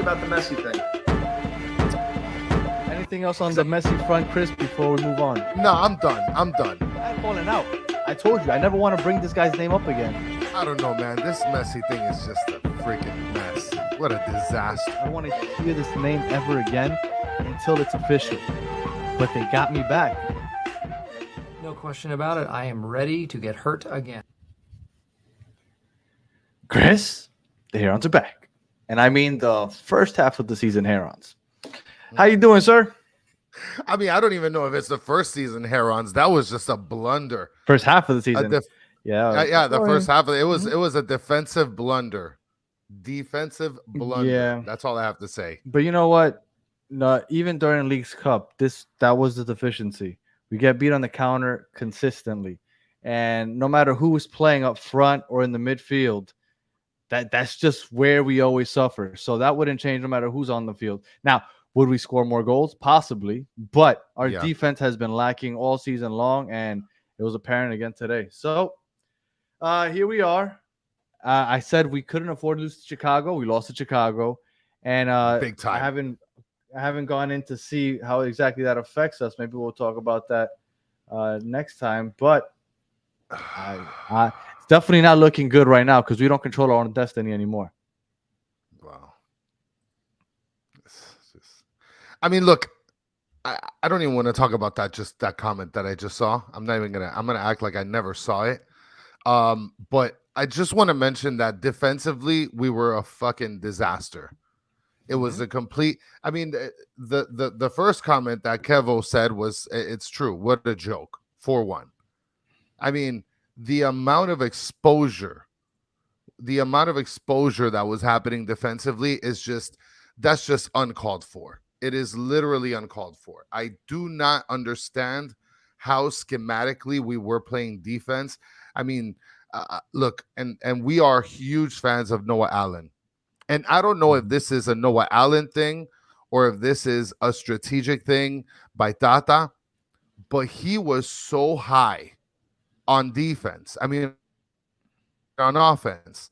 about the Messi thing. Anything else on the Messi front, Chris, before we move on? No, I'm done. I'm falling out. I told you, I never want to bring this guy's name up again. I don't know, man. This Messi thing is just a freaking mess. What a disaster. I don't want to hear this name ever again until it's official. But they got me back. No question about it. I am ready to get hurt again. Chris, the Herons are back. And I mean the first half of the season Herons. How you doing, sir? I mean, I don't even know if it's the first season Herons. That was just a blunder. First half of the season. The first half of it was a defensive blunder. Defensive blunder. Yeah. That's all I have to say. But you know what? No, even during League's Cup, that was the deficiency. We get beat on the counter consistently. And no matter who was playing up front or in the midfield, that's just where we always suffer. So that wouldn't change no matter who's on the field. Now, would we score more goals? Possibly. But our defense has been lacking all season long, and it was apparent again today. So here we are. I said we couldn't afford to lose to Chicago. We lost to Chicago. And big time. I haven't gone in to see how exactly that affects us. Maybe we'll talk about that next time. But it's definitely not looking good right now because we don't control our own destiny anymore. Wow. I mean, look, I don't even want to talk about that comment that I just saw. I'm gonna act like I never saw it. But I just want to mention that defensively, we were a fucking disaster. It was a complete. I mean, the first comment that Kevo said was, "It's true. What a joke." 4-1. I mean, the amount of exposure that was happening defensively that's just uncalled for. It is literally uncalled for. I do not understand how schematically we were playing defense. I mean, look, and we are huge fans of Noah Allen. And I don't know if this is a Noah Allen thing or if this is a strategic thing by Tata, but he was so high on defense. I mean, on offense,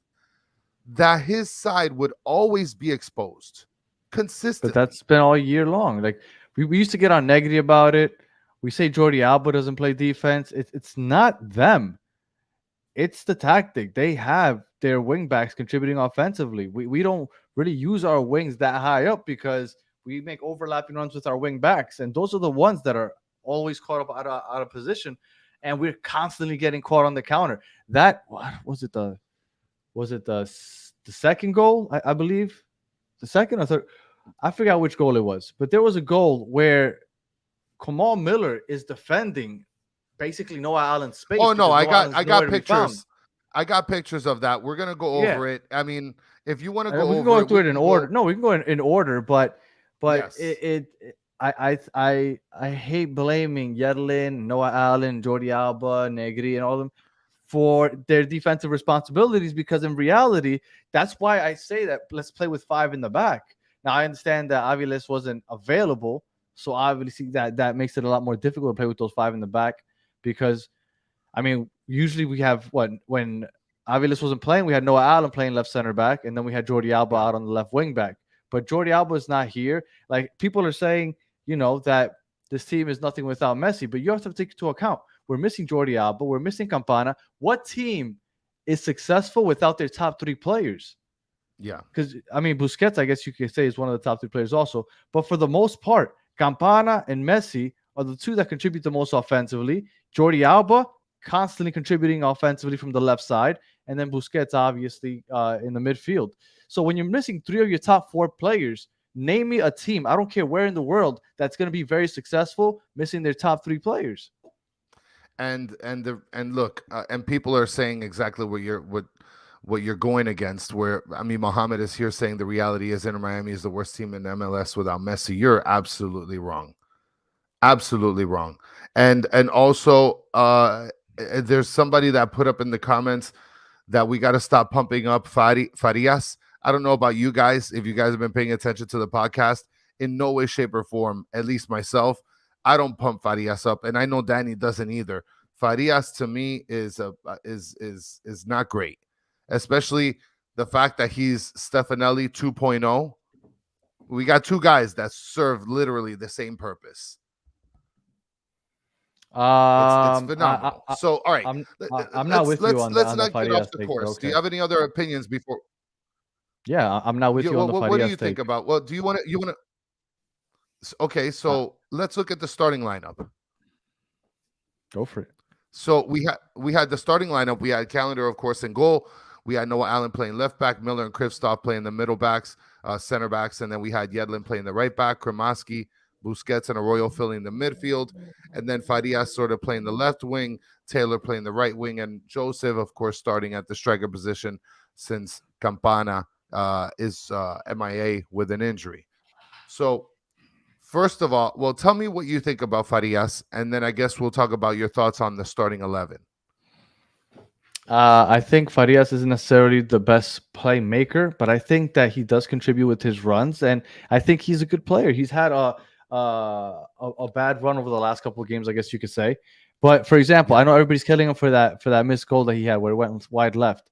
that his side would always be exposed consistently. But that's been all year long. Like we used to get on negative about it. We say Jordi Alba doesn't play defense. It's not them. It's the tactic. They have their wing backs contributing offensively. We don't really use our wings that high up because we make overlapping runs with our wing backs, and those are the ones that are always caught up out of position, and we're constantly getting caught on the counter. That was it. The second goal? I believe the second or third. I forgot which goal it was, but there was a goal where Kamal Miller is defending basically Noah Allen's space. Oh no, I got pictures. I got pictures of that. We're gonna go over it. I mean, if you want to go, we can go through it in order. No, we can go in order, but yes. I hate blaming Yedlin, Noah Allen, Jordi Alba, Negri, and all of them for their defensive responsibilities, because in reality, that's why I say that let's play with 5 in the back. Now, I understand that Aviles wasn't available, so obviously that makes it a lot more difficult to play with those 5 in the back because, I mean, usually we have when Aviles wasn't playing, we had Noah Allen playing left center back, and then we had Jordi Alba out on the left wing back. But Jordi Alba is not here. Like, people are saying, that this team is nothing without Messi, but you have to take into account we're missing Jordi Alba, we're missing Campana. What team is successful without their top 3 players? Yeah. Because, I mean, Busquets, I guess you could say, is one of the top 3 players also. But for the most part, Campana and Messi are the 2 that contribute the most offensively. Jordi Alba constantly contributing offensively from the left side. And then Busquets, obviously, in the midfield. So when you're missing 3 of your top 4 players, name me a team, I don't care where in the world, that's going to be very successful missing their top 3 players. And look, and people are saying exactly what you're going against. Where, I mean, Mohammed is here saying the reality is Inter Miami is the worst team in MLS without Messi. You're absolutely wrong. Absolutely wrong. And also, there's somebody that put up in the comments that we got to stop pumping up Farias. I don't know about you guys, if you guys have been paying attention to the podcast. In no way, shape, or form, at least myself, I don't pump Farias up, and I know Danny doesn't either. Farias to me is not great, especially the fact that he's Stefanelli 2.0. We got two guys that serve literally the same purpose. It's phenomenal. So, all right, I'm not with you on let's the not get off Farias the take, but course. Do okay. you have any other opinions before? Yeah, I'm not with you on the What do Farias you think take. about? Well, do you want to? Okay, so let's look at the starting lineup. Go for it. So we had the starting lineup. We had Calendar, of course, in goal. We had Noah Allen playing left back, Miller and Kristoff playing the middle backs, center backs, and then we had Yedlin playing the right back, Kremaski, Busquets, and Arroyo filling the midfield, and then Farias sort of playing the left wing, Taylor playing the right wing, and Joseph, of course, starting at the striker position since Campana is MIA with an injury. So first of all, well, tell me what you think about Farias, and then I guess we'll talk about your thoughts on the starting 11. I think Farias isn't necessarily the best playmaker, but I think that he does contribute with his runs, and I think he's a good player. He's had a bad run over the last couple of games, I guess you could say. But for example, I know everybody's killing him for that missed goal that he had where it went wide left.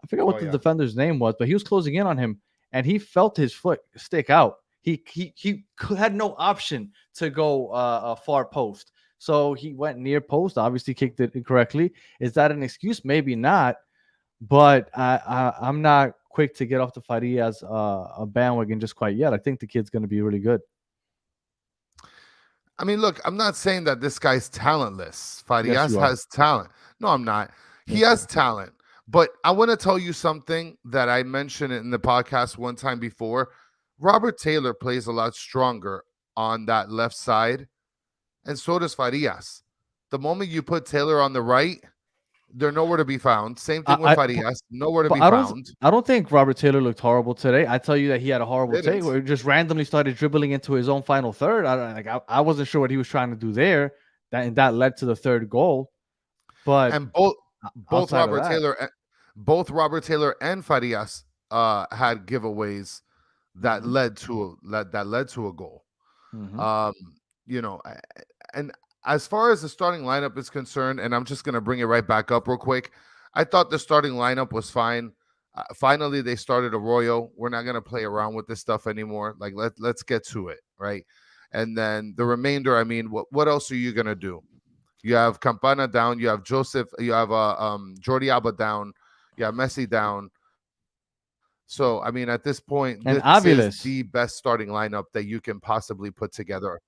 I forget what the defender's name was, but he was closing in on him, and he felt his foot stick out. He had no option to go a far post. So he went near post, obviously kicked it incorrectly. Is that an excuse? Maybe not. But I'm not quick to get off the Farias a bandwagon just quite yet. I think the kid's going to be really good. I mean, look, I'm not saying that this guy's talentless. Farias has talent. No, I'm not. He has talent. But I want to tell you something that I mentioned in the podcast one time before. Robert Taylor plays a lot stronger on that left side, and so does Farias. The moment you put Taylor on the right, they're nowhere to be found. Same thing with Farias, nowhere to be found. I don't think Robert Taylor looked horrible today. I tell you that he had a horrible take where he just randomly started dribbling into his own final third. I wasn't sure what he was trying to do there. That led to the third goal. But both Robert Taylor and Farias had giveaways that led to a goal. And as far as the starting lineup is concerned, and I'm just going to bring it right back up real quick, I thought the starting lineup was fine. Finally, they started Arroyo. We're not going to play around with this stuff anymore. Like, let's get to it, right? And then the remainder, I mean, what else are you going to do? You have Campana down. You have Joseph. You have Jordi Alba down. You have Messi down. So, I mean, at this point, this is the best starting lineup that you can possibly put together.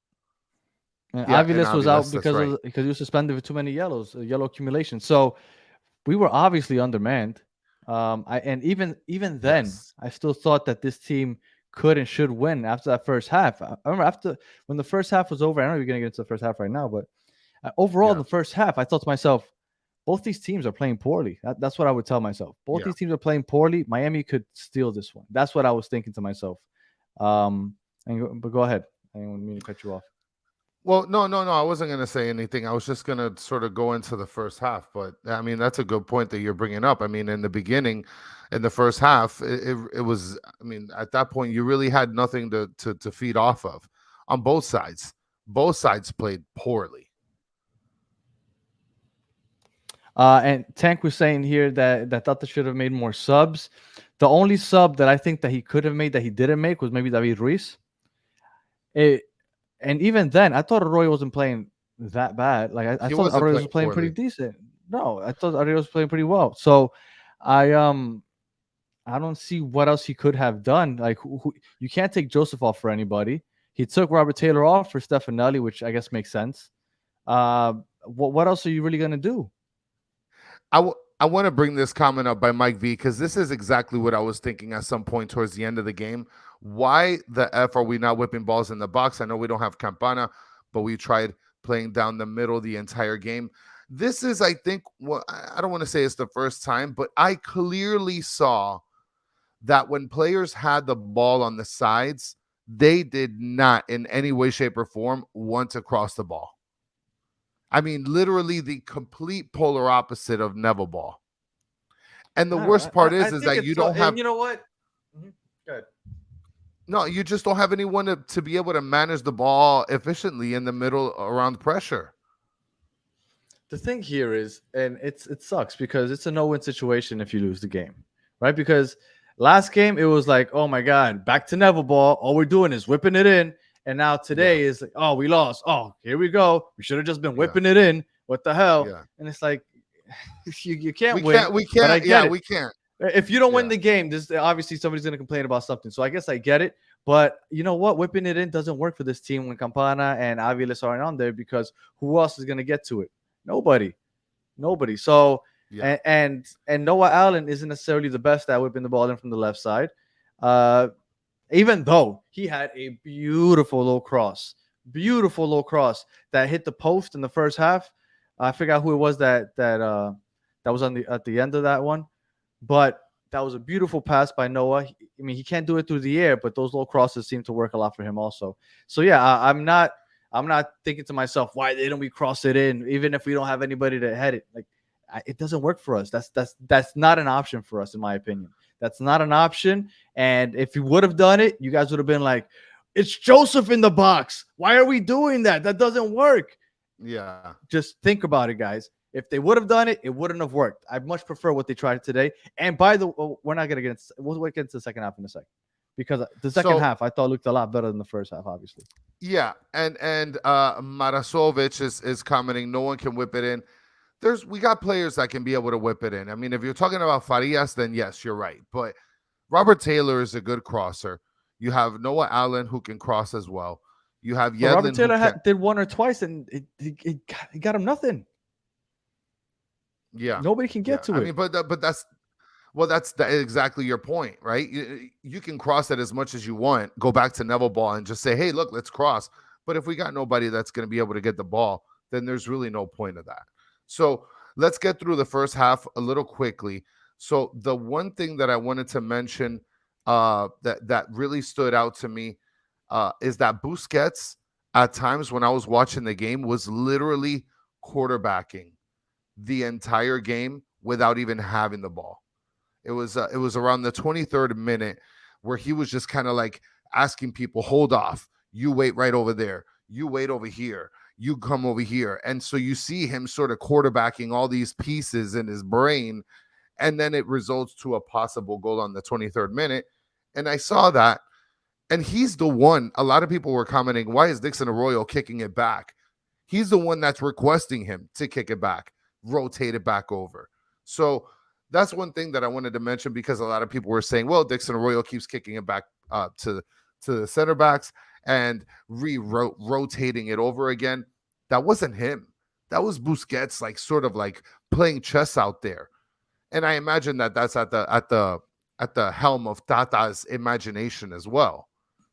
And Aviles was out because he was suspended for too many yellow accumulation. So we were obviously undermanned. And even then, I still thought that this team could and should win after that first half. I remember when the first half was over, I know you're going to get into the first half right now, but overall, in the first half, I thought to myself, both these teams are playing poorly. That's what I would tell myself. Both these teams are playing poorly. Miami could steal this one. That's what I was thinking to myself. But go ahead. I didn't mean to cut you off. Well, no. I wasn't going to say anything. I was just going to sort of go into the first half. But, I mean, that's a good point that you're bringing up. I mean, in the beginning, in the first half, it was, I mean, at that point, you really had nothing to feed off of on both sides. Both sides played poorly. And Tank was saying here that Tata should have made more subs. The only sub that I think that he could have made that he didn't make was maybe David Ruiz. And even then, I thought Arroyo wasn't playing that bad. Like I thought Arroyo was playing pretty decent. No, I thought Arroyo was playing pretty well. So I don't see what else he could have done. Like you can't take Joseph off for anybody. He took Robert Taylor off for Stefanelli, which I guess makes sense. What else are you really gonna do? I want to bring this comment up by Mike V because this is exactly what I was thinking at some point towards the end of the game. Why the F are we not whipping balls in the box? I know we don't have Campana, but we tried playing down the middle the entire game. This is, I think, I don't want to say it's the first time, but I clearly saw that when players had the ball on the sides, they did not in any way, shape, or form want to cross the ball. I mean, literally the complete polar opposite of Neville ball. And the worst part is that you don't have. You know what? Good. No, you just don't have anyone to be able to manage the ball efficiently in the middle around pressure. The thing here is, and it sucks because it's a no-win situation if you lose the game, right? Because Last game, it was like, oh my God, back to Neville ball. All we're doing is whipping it in. And now Yeah, today is like, oh, we lost. Oh, here we go. We should have just been yeah, whipping it in. What the hell? yeah. And it's like, you can't We win, can't. We but I can't. get Yeah, it. we can't. If you don't win Yeah, the game, this obviously somebody's going to complain about something. So I guess I get it. But you know what? Whipping it in doesn't work for this team when Campana and Aviles aren't on there because who else is going to get to it? Nobody. Nobody. So yeah, and Noah Allen isn't necessarily the best at whipping the ball in from the left side. Uh, even though he had a beautiful low cross that hit the post in the first half. I forgot who it was that was on the at the end of that one, but that was a beautiful pass by Noah. I mean, he can't do it through the air, but those low crosses seem to work a lot for him also. So yeah, I'm not thinking to myself, why didn't we cross it in, even if we don't have anybody to head it? Like, it doesn't work for us. That's not an option for us, in my opinion. That's not an option. And if you would have done it, you guys would have been like, it's Joseph in the box. Why are we doing that? That doesn't work. yeah. Just think about it, guys. If they would have done it, it wouldn't have worked. I much prefer what they tried today. And by the way, we're not gonna get into, we'll get into the second half in a second, because the second So half I thought looked a lot better than the first half, obviously. yeah, and Marasovic is commenting. No one can whip it in. We got players that can be able to whip it in. I mean, if you're talking about Farias, then yes, you're right. But Robert Taylor is a good crosser. You have Noah Allen who can cross as well. You have But Robert Yedlin who Taylor can. did one or twice, and it got him nothing. Yeah, Nobody can yeah. get to I it. mean, but that's exactly your point, right? You can cross it as much as you want. Go back to Neville ball and just say, hey, look, let's cross. But if we got nobody that's going to be able to get the ball, then there's really no point of that. So let's get through the first half a little quickly. So the one thing that I wanted to mention that really stood out to me is that Busquets at times when I was watching the game was literally quarterbacking the entire game without even having the ball. It was around the 23rd minute where he was just kind of like asking people, hold off, you wait right over there, you wait over here, you come over here. And so you see him sort of quarterbacking all these pieces in his brain, and then it results to a possible goal on the 23rd minute. And I saw that, and he's the one. A lot of people were commenting, why is Dixon Arroyo kicking it back? He's the one that's requesting him to kick it back, rotate it back over. So that's one thing that I wanted to mention, because a lot of people were saying, well, Dixon Arroyo keeps kicking it back to the center backs and rotating it over again. That wasn't him. That was Busquets, like sort of like playing chess out there. And I imagine that that's at the helm of Tata's imagination as well.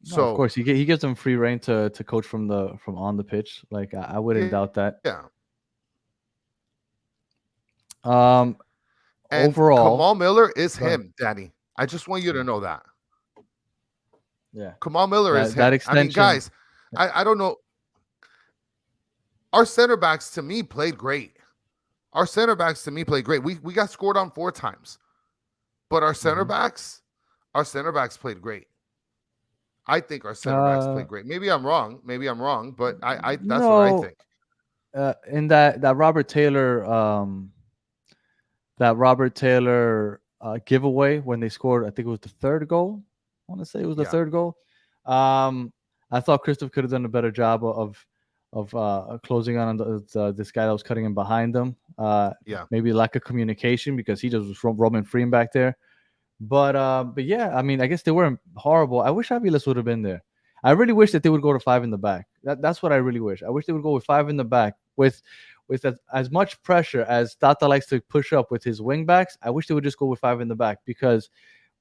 No, of So course, he gives them free reign to coach from on the pitch. Like, I wouldn't doubt that. yeah. Um, And Overall, Kamal Miller is go ahead. him, Danny. I just want you to Yeah, know that. yeah. Kamal Miller is That him. I mean, extension. guys, I don't know. Our center backs to me played great. Our center backs to me played great. We got scored on 4 times. But our center Mhm. backs, played great. I think our center backs Uh, played great. Maybe I'm wrong. But I that's what I no. think. In that Robert Taylor giveaway when they scored, I think it was the third goal. I want to say it was the Yeah. third goal. I thought Christoph could have done a better job of closing on this guy that was cutting in behind them. Yeah. Maybe lack of communication, because he just was roaming free back there. But yeah, I mean, I guess they weren't horrible. I wish Aviles would have been there. I really wish that they would go to 5 in the back. That's what I really wish. I wish they would go with 5 in the back with as much pressure as Tata likes to push up with his wing backs. I wish they would just go with 5 in the back, because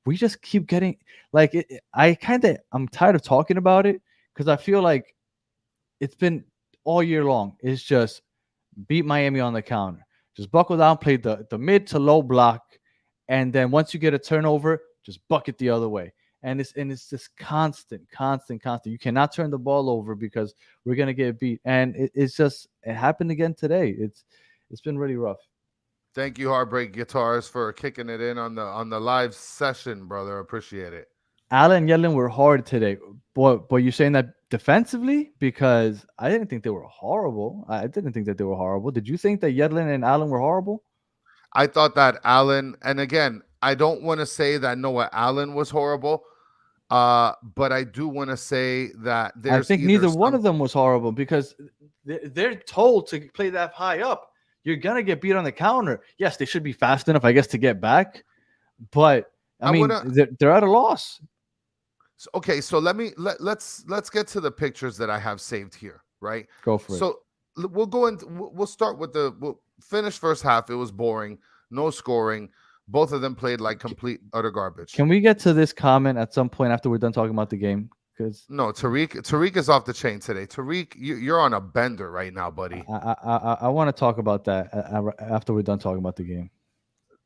we just keep getting like it. I'm tired of talking about it, because I feel like it's been all year long. It's just beat Miami on the counter. Just buckle down, play the mid to low block, and then once you get a turnover, just bucket the other way. And it's just constant. You cannot turn the ball over, because we're gonna get beat. And it happened again today. It's been really rough. Thank you, Heartbreak Guitars, for kicking it in on the live session, brother. Appreciate it. Allen and Yedlin were hard today, but you're saying that defensively? Because I didn't think they were horrible. I didn't think that they were horrible. Did you think that Yedlin and Allen were horrible? I thought that Allen, and again, I don't want to say that Noah Allen was horrible, but I do want to say that I there's think either neither one of them was horrible because they're told to play that high up. You're gonna get beat on the counter. Yes, they should be fast enough, I guess, to get back. But I mean, they're at a loss. Okay, so let's get to the pictures that I have saved here. Right. Go for it. So we'll go into we'll start with we'll finish first half. It was boring, no scoring. Both of them played like complete utter garbage. Can we get to this comment at some point after we're done talking about the game? Because no, Tariq is off the chain today. Tariq, you're on a bender right now, buddy. I want to talk about that after we're done talking about the game.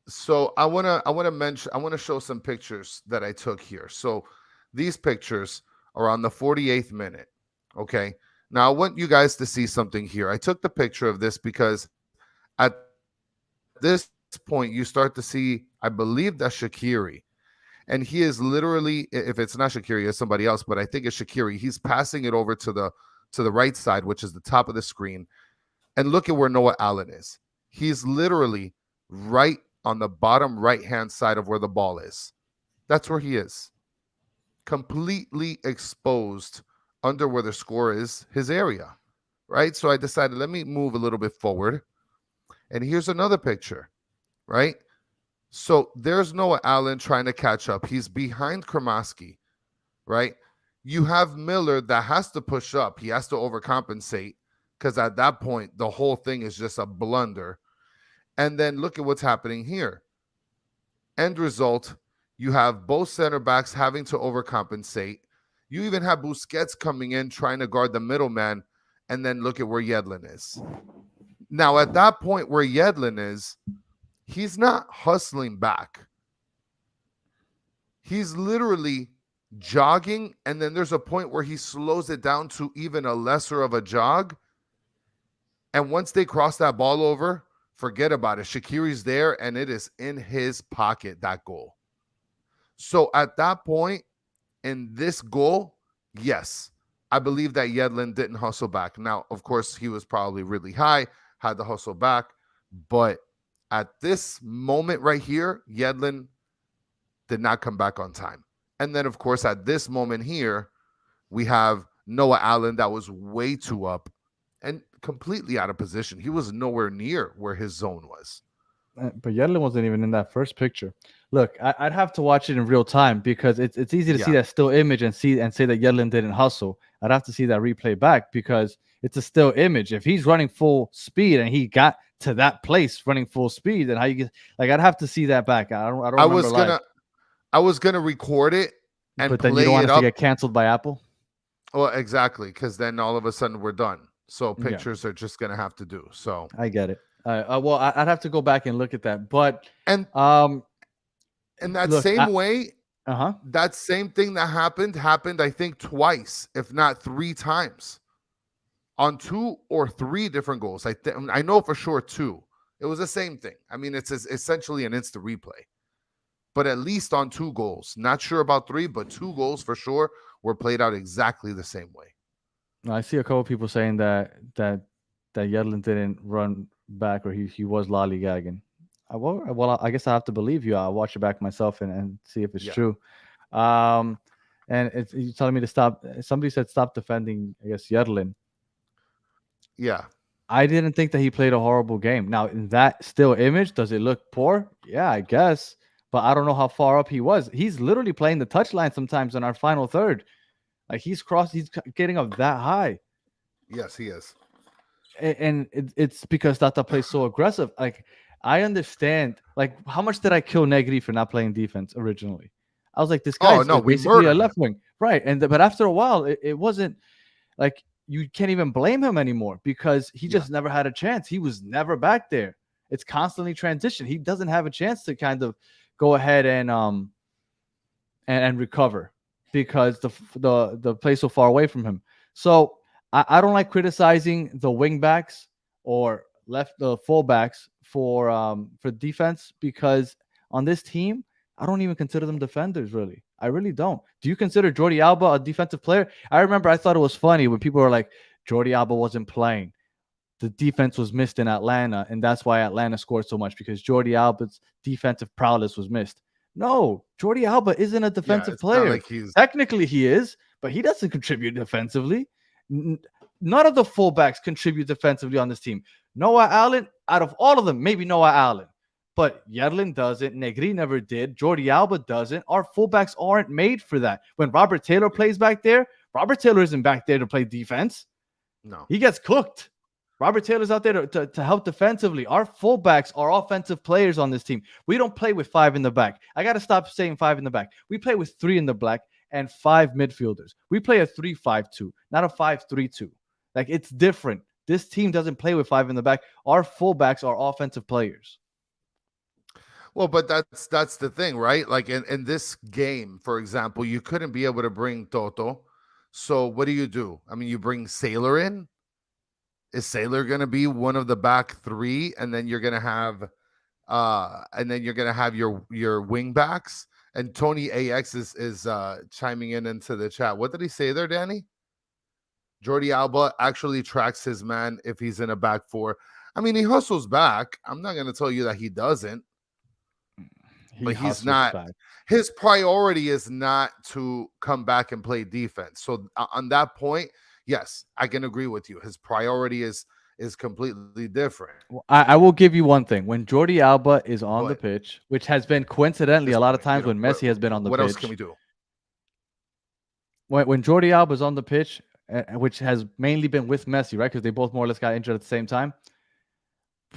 So I want to show some pictures that I took here. So these pictures are on the 48th minute. Okay. Now I want you guys to see something here. I took the picture of this because at this point you start to see, I believe that's Shaqiri. And he is literally, if it's not Shaqiri, it's somebody else, but I think it's Shaqiri. He's passing it over to the right side, which is the top of the screen. And look at where Noah Allen is. He's literally right on the bottom right-hand side of where the ball is. That's where he is. Completely exposed under where the score is, his area, right? So I decided, let me move a little bit forward. And here's another picture, right? So there's Noah Allen trying to catch up. He's behind Kremasky, right? You have Miller that has to push up. He has to overcompensate because at that point, the whole thing is just a blunder. And then look at what's happening here. End result, you have both center backs having to overcompensate. You even have Busquets coming in, trying to guard the middleman. And then look at where Yedlin is. Now, at that point where Yedlin is, he's not hustling back. He's literally jogging. And then there's a point where he slows it down to even a lesser of a jog. And once they cross that ball over, forget about it. Shaqiri's there, and it is in his pocket, that goal. So at that point, in this goal, yes, I believe that Yedlin didn't hustle back. Now, of course, he was probably really high, had to hustle back. But at this moment right here, Yedlin did not come back on time. And then, of course, at this moment here, we have Noah Allen that was way too up and completely out of position. He was nowhere near where his zone was. But Yedlin wasn't even in that first picture. Look, I'd have to watch it in real time because it's easy to see that still image and say that Yedlin didn't hustle. I'd have to see that replay back because it's a still image. If he's running full speed and he got to that place running full speed, then how you get I'd have to see that back. I was gonna record it and but then you don't want it to get canceled by Apple. Well, exactly, because then all of a sudden we're done. So pictures are just gonna have to do. So I get it. Well, I'd have to go back and look at that. But in that same way, that same thing that happened, I think twice, if not 3 times, on 2 or 3 different goals. I know for sure 2. It was the same thing. I mean, it's essentially an instant replay, but at least on 2 goals. Not sure about 3, but 2 goals for sure were played out exactly the same way. I see a couple of people saying that Yedlin didn't run back or he was lollygagging. Well, I guess I have to believe you. I'll watch it back myself and see if it's true. And you're telling me to stop. Somebody said stop defending, I guess, Yedlin. Yeah. I didn't think that he played a horrible game. Now, in that still image, does it look poor? Yeah, I guess. But I don't know how far up he was. He's literally playing the touchline sometimes in our final third. Like he's getting up that high. Yes, he is. And it's because Tata plays so aggressive. Like I understand. Like how much did I kill Negri for not playing defense originally? I was like, this guy's basically a left wing, right? But after a while, it wasn't like you can't even blame him anymore because he just never had a chance. He was never back there. It's constantly transition. He doesn't have a chance to kind of go ahead and recover because the play's so far away from him. So I don't like criticizing the wing backs or the fullbacks for defense because on this team, I don't even consider them defenders, really. I really don't. Do you consider Jordi Alba a defensive player? I remember I thought it was funny when people were like, Jordi Alba wasn't playing. The defense was missed in Atlanta, and that's why Atlanta scored so much because Jordi Alba's defensive prowess was missed. No, Jordi Alba isn't a Yeah, defensive it's not player. like he's Technically, he is, but he doesn't contribute defensively. None of the fullbacks contribute defensively on this team. Noah Allen, out of all of them, maybe Noah Allen. But Yedlin doesn't. Negri never did. Jordi Alba doesn't. Our fullbacks aren't made for that. When Robert Taylor plays back there, Robert Taylor isn't back there to play defense. no. He gets cooked. Robert Taylor's out there to help defensively. Our fullbacks are offensive players on this team. We don't play with 5 in the back. I got to stop saying 5 in the back. We play with 3 in the back and 5 midfielders. We play a 3-5-2, not a 5-3-2. Like, it's different. This team doesn't play with 5 in the back. Our fullbacks are offensive players. Well, but that's the thing, right? Like in this game, for example, you couldn't be able to bring Toto. So what do? I mean, you bring Sailor in. Is Sailor going to be one of the back 3, and then you're going to have your wing backs? And Tony AX is chiming into the chat. What did he say there, Danny? Jordi Alba actually tracks his man if he's in a back 4. I mean, he hustles back. I'm not going to tell you that he doesn't. But he's not. Back. His priority is not to come back and play defense. So on that point, yes, I can agree with you. His priority is completely different. Well, I will give you one thing. When Jordi Alba is on the pitch, which has been coincidentally a lot of times when Messi has been on the pitch. What else can we do? When Jordi Alba is on the pitch, which has mainly been with Messi, right? Because they both more or less got injured at the same time.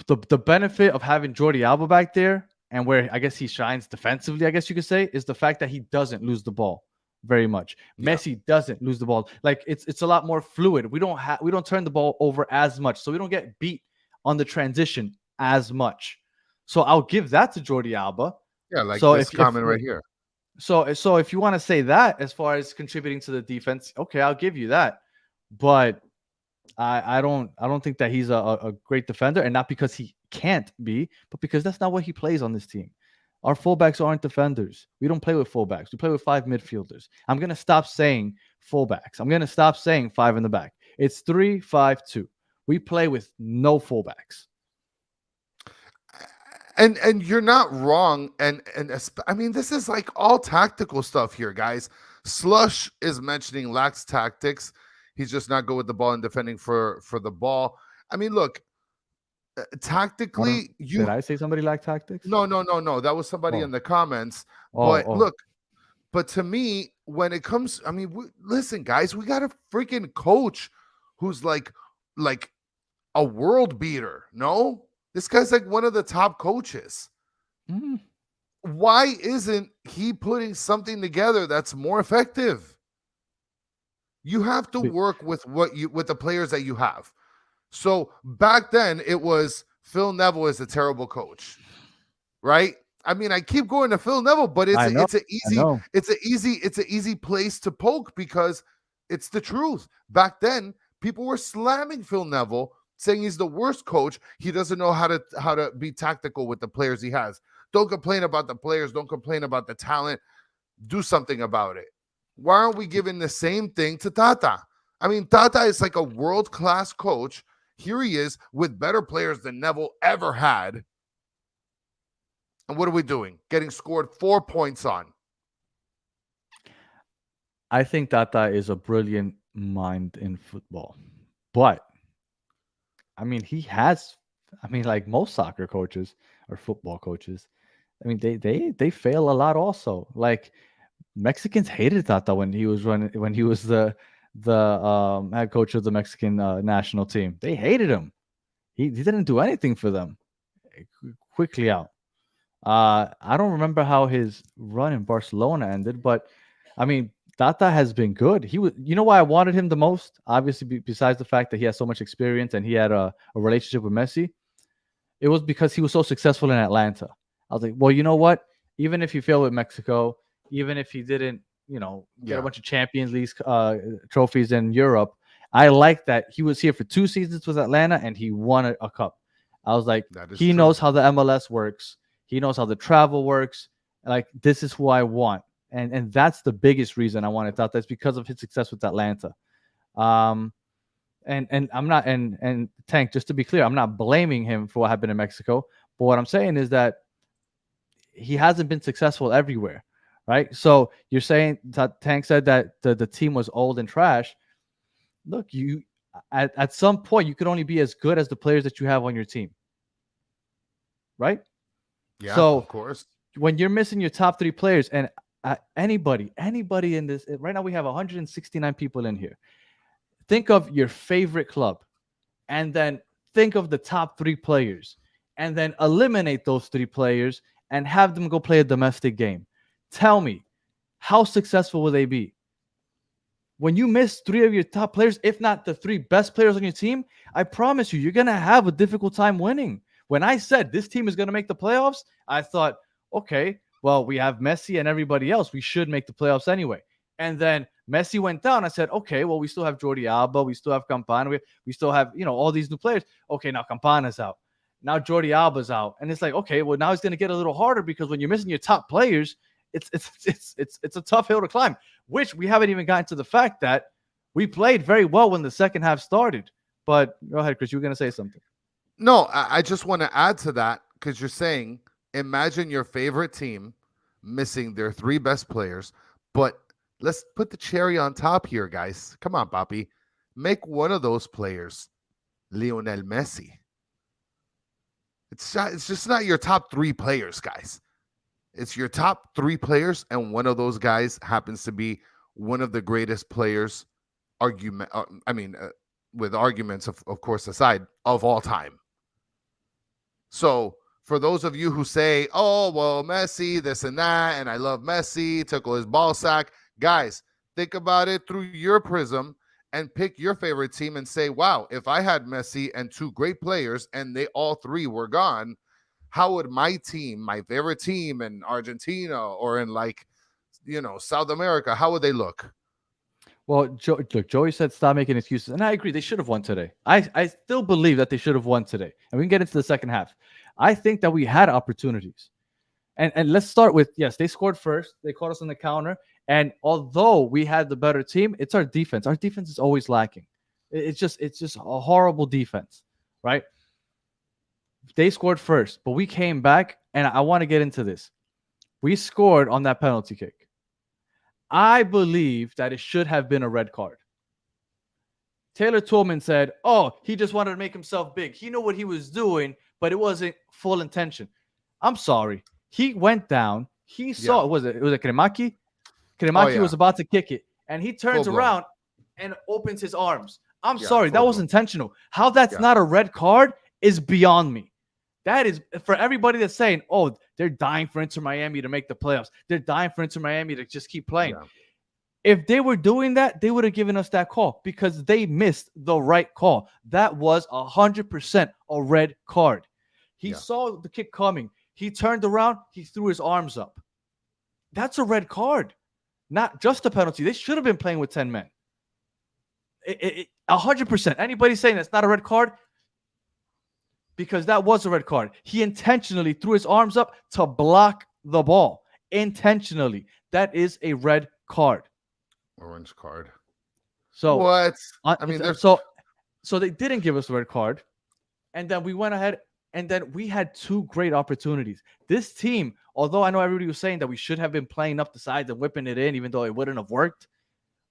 The benefit of having Jordi Alba back there, and where I guess he shines defensively, I guess you could say, is the fact that he doesn't lose the ball very much. Yeah. Messi doesn't lose the ball. Like, it's a lot more fluid. We don't turn the ball over as much, so we don't get beat on the transition as much. So I'll give that to Jordi Alba. Yeah, like so this comment right here. So if you want to say that as far as contributing to the defense, okay, I'll give you that. But I don't think that he's a great defender, and not because he can't be, but because that's not what he plays on this team. Our fullbacks aren't defenders. We don't play with fullbacks. We play with 5 midfielders. I'm going to stop saying fullbacks. I'm going to stop saying 5 in the back. It's 3-5-2. We play with no fullbacks. And you're not wrong. And I mean, this is like all tactical stuff here, guys. Slush is mentioning lacks tactics. He's just not good with the ball and defending for the ball. I mean, look, tactically, did I say somebody lacked tactics? No. That was somebody in the comments. Look, but to me, when it comes, I mean, listen, guys, we got a freaking coach who's like a world beater. No, this guy's like one of the top coaches. Mm-hmm. Why isn't he putting something together that's more effective? You have to work with with the players that you have. So back then it was Phil Neville is a terrible coach, right? I mean, I keep going to Phil Neville, but it's an easy place to poke because it's the truth. Back then, people were slamming Phil Neville, saying he's the worst coach. He doesn't know how to be tactical with the players he has. Don't complain about the players. Don't complain about the talent. Do something about it. Why aren't we giving the same thing to Tata? I mean, Tata is like a world-class coach. Here he is with better players than Neville ever had. And what are we doing? Getting scored 4 points on. I think Tata is a brilliant mind in football. But, I mean, like most soccer coaches or football coaches, I mean, they fail a lot also. Like, Mexicans hated Tata when he was the head coach of the Mexican national team. They hated him. He didn't do anything for them. Quickly out. I don't remember how his run in Barcelona ended, but I mean, Tata has been good. You know why I wanted him the most? Obviously, besides the fact that he has so much experience and he had a relationship with Messi, it was because he was so successful in Atlanta. I was like, well, you know what? Even if he failed with Mexico, even if he didn't, get a bunch of Champions League trophies in Europe, I like that he was here for 2 seasons with Atlanta and he won a cup. I was like, he knows how the MLS works. He knows how the travel works. Like, this is who I want. And that's the biggest reason I wanted Tata. It's because of his success with Atlanta. And I'm not, and Tank, just to be clear, I'm not blaming him for what happened in Mexico. But what I'm saying is that he hasn't been successful everywhere, right? So you're saying that Tank said that the team was old and trash. Look, you at some point you could only be as good as the players that you have on your team, right? Yeah, So of course. when you're missing your top 3 players, and anybody in this right now, we have 169 people in here. Think of your favorite club, and then think of the top 3 players, and then eliminate those 3 players and have them go play a domestic game. Tell me, how successful will they be? When you miss 3 of your top players, if not the 3 best players on your team, I promise you, you're going to have a difficult time winning. When I said this team is going to make the playoffs, I thought, okay, well, we have Messi and everybody else. We should make the playoffs anyway. And then Messi went down. I said, okay, well, we still have Jordi Alba. We still have Campana. We still have, all these new players. Okay, now Campana's out. Now Jordi Alba's out. And it's like, okay, well, now it's going to get a little harder because when you're missing your top players, it's a tough hill to climb, which we haven't even gotten to the fact that we played very well when the second half started. But go ahead, Chris, you were going to say something. No, I just want to add to that because you're saying, imagine your favorite team missing their 3 best players, but let's put the cherry on top here, guys. Come on, Papi. Make one of those players Lionel Messi. It's just not your top 3 players, guys. It's your top 3 players, and one of those guys happens to be one of the greatest players, with arguments, of course, aside, of all time. So for those of you who say, oh, well, Messi, this and that, and I love Messi, tickle his ball sack, guys, think about it through your prism and pick your favorite team and say, wow, if I had Messi and 2 great players and they all 3 were gone, how would my team, my favorite team in Argentina or in South America, how would they look? Well, look, Joey said stop making excuses. And I agree. They should have won today. I still believe that they should have won today. And we can get into the second half. I think that we had opportunities. And let's start with, yes, they scored first. They caught us on the counter. And although we had the better team, it's our defense. Our defense is always lacking. It's just a horrible defense, right? They scored first, but we came back, and I want to get into this. We scored on that penalty kick. I believe that it should have been a red card. Taylor Tolman said, oh, he just wanted to make himself big. He knew what he was doing, but it wasn't full intention. I'm sorry. He went down. He saw, was it Kremaki? Kremaki was about to kick it, and he turns around and opens his arms. I'm sorry. That was intentional. How that's not a red card is beyond me. That is, for everybody that's saying, oh, they're dying for Inter Miami to make the playoffs. They're dying for Inter Miami to just keep playing. Yeah. If they were doing that, they would have given us that call because they missed the right call. That was 100% a red card. He saw the kick coming. He turned around. He threw his arms up. That's a red card, not just a penalty. They should have been playing with 10 men. 100%. Anybody saying that's not a red card? Because that was a red card. He intentionally threw his arms up to block the ball. Intentionally. That is a red card. Orange card. So what? So they didn't give us a red card. And then we went ahead, and then we had 2 great opportunities. This team, although I know everybody was saying that we should have been playing up the sides and whipping it in, even though it wouldn't have worked,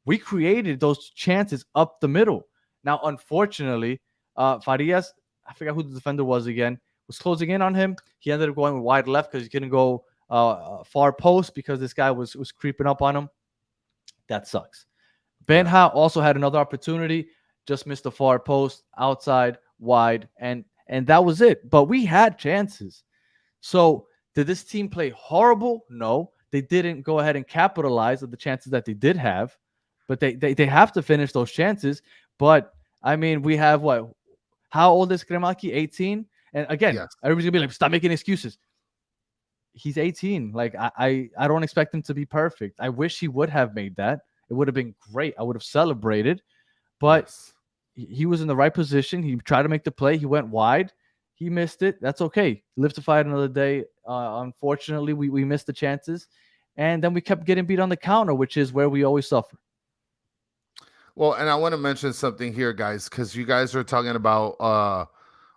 we created those chances up the middle. Now, unfortunately, Farias, I forgot who the defender was again, was closing in on him. He ended up going wide left because he couldn't go far post because this guy was creeping up on him. That sucks. Benha also had another opportunity, just missed the far post, outside, wide, and that was it. But we had chances. So did this team play horrible? No. They didn't go ahead and capitalize on the chances that they did have, but they have to finish those chances. But, I mean, we have what? How old is Kremaki? 18? And again, everybody's going to be like, stop making excuses. He's 18. Like, I don't expect him to be perfect. I wish he would have made that. It would have been great. I would have celebrated. But he was in the right position. He tried to make the play. He went wide. He missed it. That's okay. Live to fight another day. Unfortunately, we missed the chances. And then we kept getting beat on the counter, which is where we always suffer. Well, and I want to mention something here, guys, because you guys are talking about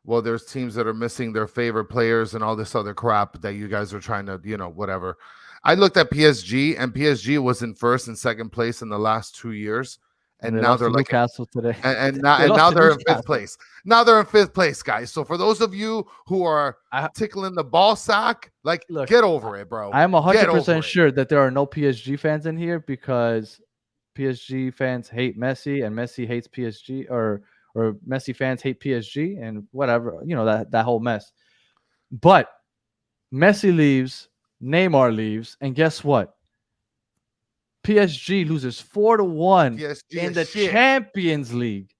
well, there's teams that are missing their favorite players and all this other crap that you guys are trying to, whatever. I looked at PSG, and PSG was in first and second place in the last 2 years, and they now lost they're to like Newcastle today. now they're in fifth place. Now they're in fifth place, guys. So for those of you who are tickling the ball sack, like, get over it, bro. I am 100% sure that there are no PSG fans in here because PSG fans hate Messi and Messi hates PSG, or Messi fans hate PSG and whatever, that whole mess. But Messi leaves, Neymar leaves, and guess what? PSG loses 4-1 in the Champions League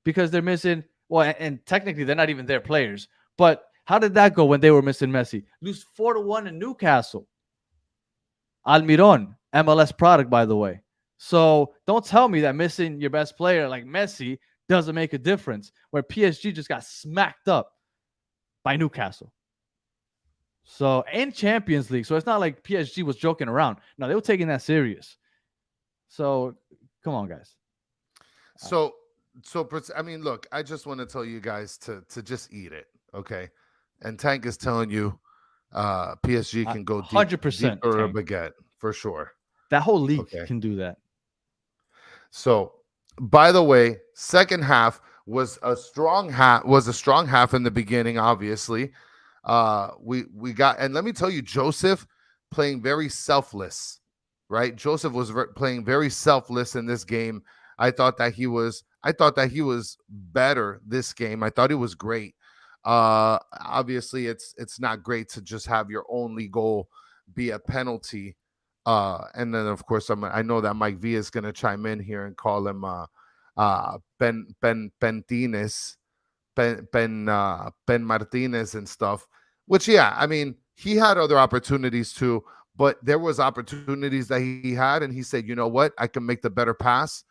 because they're missing. Well, and technically they're not even their players. But how did that go when they were missing Messi? Lose 4-1 in Newcastle. Almiron, MLS product, by the way. So don't tell me that missing your best player like Messi doesn't make a difference, where PSG just got smacked up by Newcastle. So, and Champions League. So it's not like PSG was joking around. No, they were taking that serious. So come on, guys. So I mean, look, I just want to tell you guys to just eat it, okay? And Tank is telling you PSG can go 100% deeper baguette for sure. That whole league can do that. So, by the way, second half was a strong half in the beginning, obviously. We got, and let me tell you, Joseph playing very selfless, right? Joseph was playing very selfless in this game. I thought that he was better this game. I thought he was great. Obviously it's not great to just have your only goal be a penalty. And then of course I know that Mike V is going to chime in here and call him Ben Martinez and stuff, which, I mean, he had other opportunities too, but there was opportunities that he had, and he said, you know what, I can make the better pass.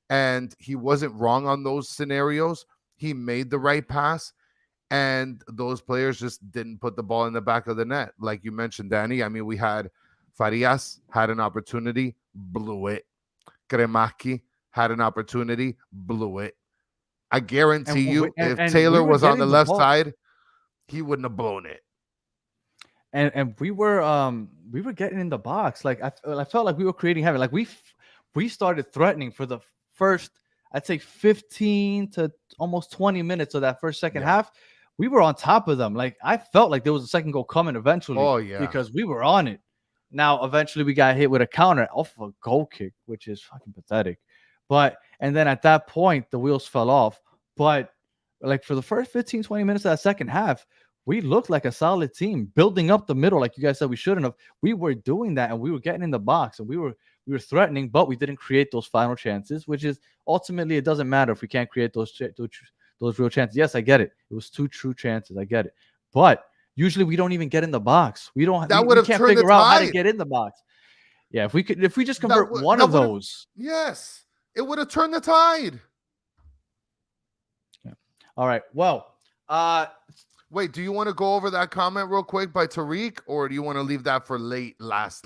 And he wasn't wrong on those scenarios. He made the right pass, and those players just didn't put the ball in the back of the net. Like you mentioned, Danny, I mean, we had Farias had an opportunity, blew it. Kremaki had an opportunity, blew it. I guarantee you, if Taylor was on the left side, he wouldn't have blown it. And we were getting in the box. Like I felt like we were creating havoc. Like we started threatening for the first, I'd say 15 to almost 20 minutes of that second half. We were on top of them. Like I felt like there was a second goal coming eventually. Oh yeah, because we were on it. Now eventually we got hit with a counter off of a goal kick, which is fucking pathetic. And then at that point the wheels fell off. But like for the first 15, 20 minutes of that second half, we looked like a solid team building up the middle, like you guys said we shouldn't have. We were doing that, and we were getting in the box, and we were threatening, but we didn't create those final chances, which is ultimately, it doesn't matter if we can't create those real chances. Yes, I get it. It was 2 true chances. I get it. But usually we don't even get in the box. We can't figure out how to get in the box. Yeah, if we just convert one of those. Yes, it would have turned the tide. Yeah. All right. Well, wait, do you want to go over that comment real quick by Tariq, or do you want to leave that for last?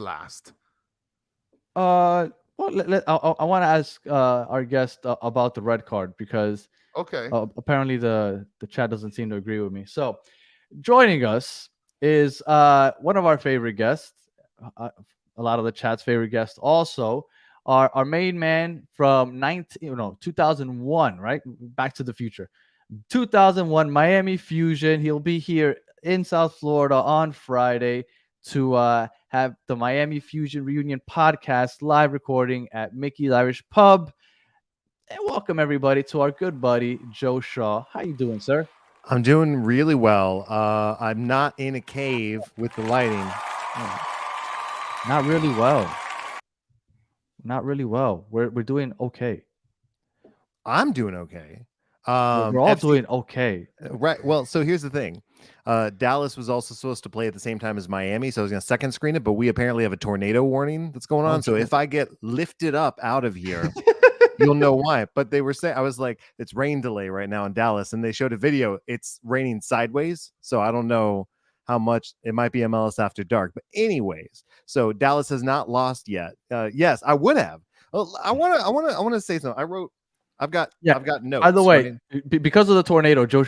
Well, I want to ask our guest about the red card because apparently the chat doesn't seem to agree with me. So joining us is one of our favorite guests, a lot of the chat's favorite guests also, our main man from 2001, right? Back to the Future. 2001 Miami Fusion. He'll be here in South Florida on Friday to have the Miami Fusion Reunion podcast live recording at Mickey's Irish Pub. And welcome everybody to our good buddy Joe Shaw. How you doing, sir? I'm doing really well. I'm not in a cave with the lighting. Not really well. Not really well. We're doing okay. I'm doing okay. We're all doing okay. Right. Well, so here's the thing. Dallas was also supposed to play at the same time as Miami, so I was going to second screen it, but we apparently have a tornado warning that's going on. So if I get lifted up out of here, you'll know why. But they were saying, I was like, it's rain delay right now in Dallas, and they showed a video. It's raining sideways, so I don't know how much. It might be MLS After Dark. But anyways, so Dallas has not lost yet. Yes, I would have. I want to say something. I've got notes. By the way, because of the tornado, Joe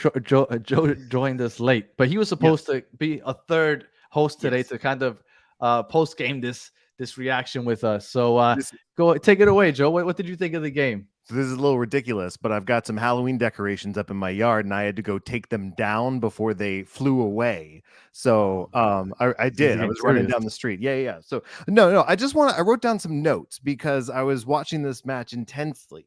joined us late, but he was supposed to be a third host today to kind of post game this reaction with us. So go take it away, Joe. What did you think of the game? So this is a little ridiculous, but I've got some Halloween decorations up in my yard, and I had to go take them down before they flew away. So I did. I was running down the street. Yeah. So no. I wrote down some notes because I was watching this match intensely.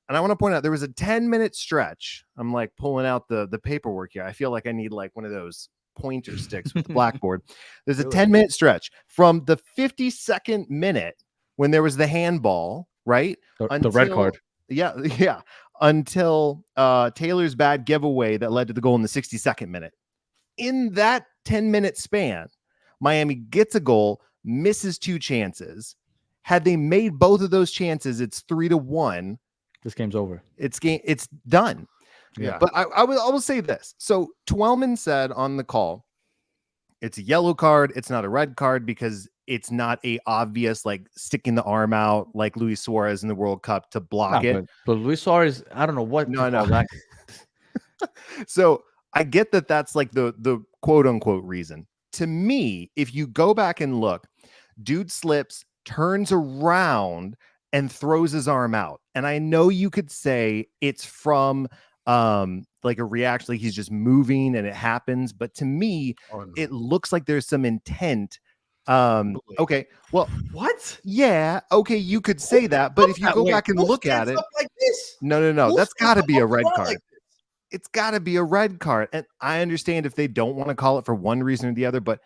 And I want to point out there was a 10-minute stretch. I'm like pulling out the paperwork here. I feel like I need like one of those pointer sticks with the blackboard. There's a 10-minute stretch from the 52nd minute when there was the handball, right? The red card. Yeah. Until Taylor's bad giveaway that led to the goal in the 62nd minute. In that 10-minute span, Miami gets a goal, misses 2 chances. Had they made both of those chances, it's 3-1. This game's over. It's done. Yeah. But I will say this. So Twellman said on the call, it's a yellow card. It's not a red card because it's not a obvious like sticking the arm out like Luis Suarez in the World Cup to block it. But Luis Suarez, I don't know what. No. So I get that that's like the quote unquote reason. To me, if you go back and look, dude slips, turns around, and throws his arm out. And I know you could say it's from like a reaction, like he's just moving and it happens. But to me, it looks like there's some intent. Okay, well, what? Yeah, okay, you could say that. But if you go back and look at it, like this? No, that's got to be a red card. It's got to be a red card. And I understand if they don't want to call it for one reason or the other, but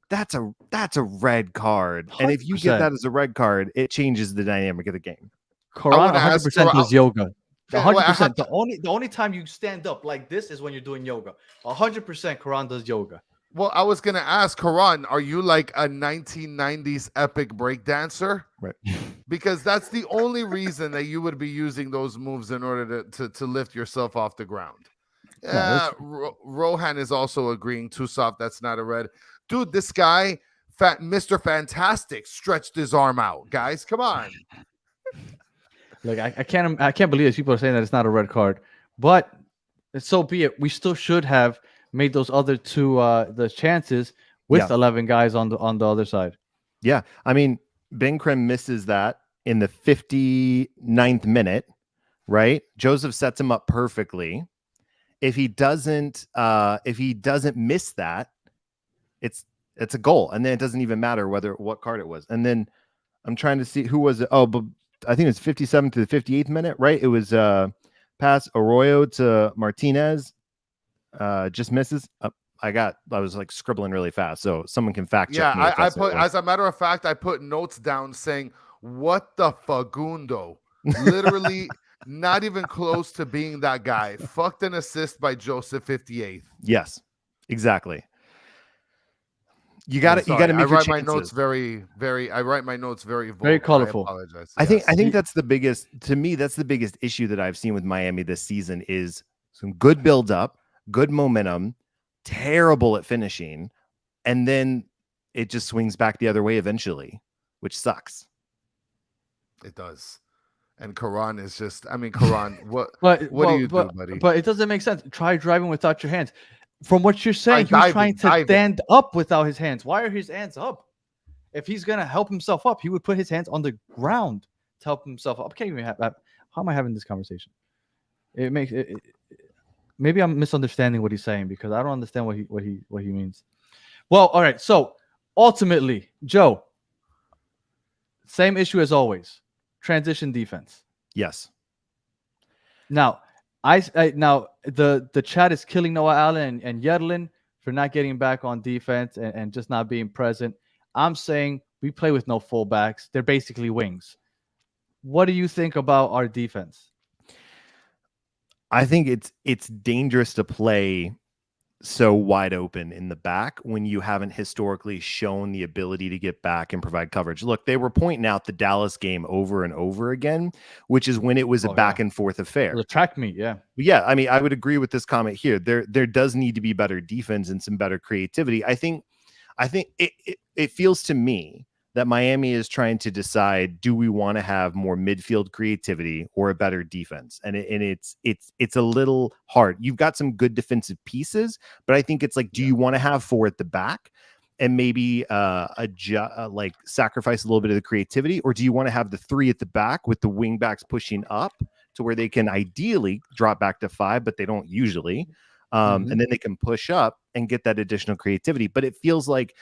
that's a red card. 100%. And if you get that as a red card, it changes the dynamic of the game. Quran 100% was yoga. 100%. The only time you stand up like this is when you're doing yoga. 100% Quran does yoga. Well, I was gonna ask Quran, are you like a 1990s epic breakdancer? Right. Because that's the only reason that you would be using those moves in order to lift yourself off the ground. Yeah, Rohan is also agreeing. Too soft. That's not a red. Dude, this guy, Mr. Fantastic, stretched his arm out. Guys, come on. Like I can't believe people are saying that it's not a red card, but so be it. We still should have made those other 2 the chances with 11 guys on the other side. Yeah, I mean, Benkrem misses that in the 59th minute, right? Joseph sets him up perfectly. If he doesn't miss that, it's a goal, and then it doesn't even matter what card it was. And then I'm trying to see who was it. Oh, but I think it was 57 to the 58th minute, right? It was pass Arroyo to Martinez, just misses. I was like scribbling really fast, so someone can fact check me. Yeah, I put, as a matter of fact, I put notes down saying, "What the Fagundo?" Literally. Not even close to being that guy. Fucked an assist by Joseph 58th. Yes, exactly. You got to make your chances. My notes I write my notes very bold. Very colorful. I apologize. I think that's the biggest, to me, that's the biggest issue that I've seen with Miami this season is some good build up, good momentum, terrible at finishing, and then it just swings back the other way eventually, which sucks. It does. And Quran is just, I mean, Quran, what do you do, buddy? But it doesn't make sense. Try driving without your hands. From what you're saying, he's trying to stand up without his hands. Why are his hands up? If he's going to help himself up, he would put his hands on the ground to help himself up. I can't even have that. How am I having this conversation? It makes it. Maybe I'm misunderstanding what he's saying because I don't understand what he means. Well, all right. So ultimately, Joe, same issue as always. Transition defense. Yes. Now, now the chat is killing Noah Allen and Yedlin for not getting back on defense and just not being present. I'm saying we play with no fullbacks. They're basically wings. What do you think about our defense? I think it's dangerous to play so wide open in the back when you haven't historically shown the ability to get back and provide coverage. Look, they were pointing out the Dallas game over and over again, which is when it was a back and forth affair. The track meet, yeah. Yeah, I mean, I would agree with this comment here. There does need to be better defense and some better creativity. I think it feels to me that Miami is trying to decide, do we want to have more midfield creativity or a better defense? And it's a little hard. You've got some good defensive pieces, but I think it's like, do you want to have 4 at the back and maybe like sacrifice a little bit of the creativity, or do you want to have the 3 at the back with the wing backs pushing up to where they can ideally drop back to 5, but they don't usually, and then they can push up and get that additional creativity? But it feels like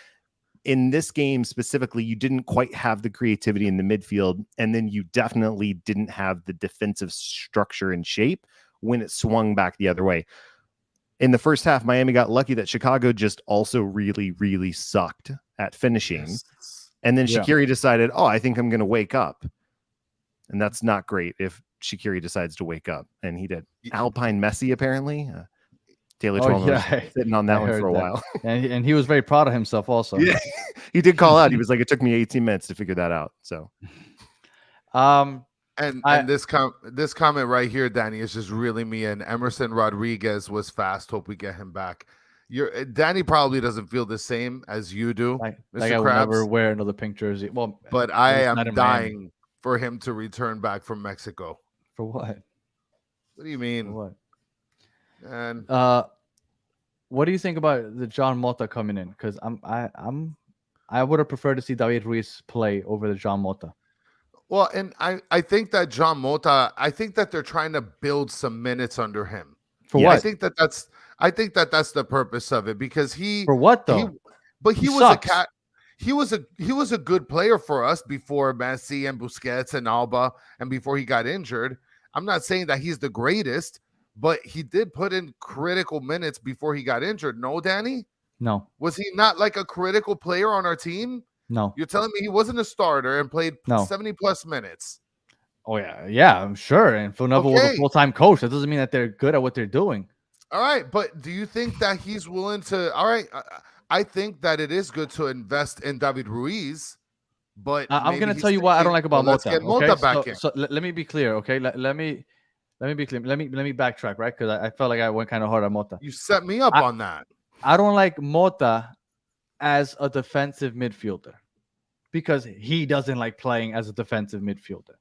in this game specifically, you didn't quite have the creativity in the midfield, and then you definitely didn't have the defensive structure and shape when it swung back the other way. In the first half, Miami got lucky that Chicago just also really, really sucked at finishing. And then Shaqiri decided, oh, I think I'm going to wake up. And that's not great if Shaqiri decides to wake up. And he did. Alpine Messi, apparently. Taylor Twellman was sitting on that one for a while. And he was very proud of himself also. Yeah, he did call out. He was like, it took me 18 minutes to figure that out. So, and this comment right here, Danny, is just really me. And Emerson Rodriguez was fast. Hope we get him back. Danny probably doesn't feel the same as you do, Mr. I will never wear another pink jersey. Well, but I am dying for him to return back from Mexico. For what? What do you mean? For what? And what do you think about the John Mota coming in? Because I would have preferred to see David Ruiz play over the John Mota. Well, and I think that John Mota, I think that they're trying to build some minutes under him. For what? I think that that's the purpose of it, because for what though? He was a good player for us before Messi and Busquets and Alba, and before he got injured. I'm not saying that he's the greatest, but he did put in critical minutes before he got injured. No, Danny? No. Was he not like a critical player on our team? No. You're telling me he wasn't a starter and played 70 plus minutes? Oh, yeah. Yeah, I'm sure. And Phil was a full-time coach. That doesn't mean that they're good at what they're doing. All right. But do you think that he's willing to? All right. I think that it is good to invest in David Ruiz. But I'm going to tell you what I don't like about Mota. Let's get Mota back in. So let me be clear, okay? Let me be clear. Let me backtrack, right? Because I felt like I went kind of hard on Mota. You set me up on that. I don't like Mota as a defensive midfielder because he doesn't like playing as a defensive midfielder,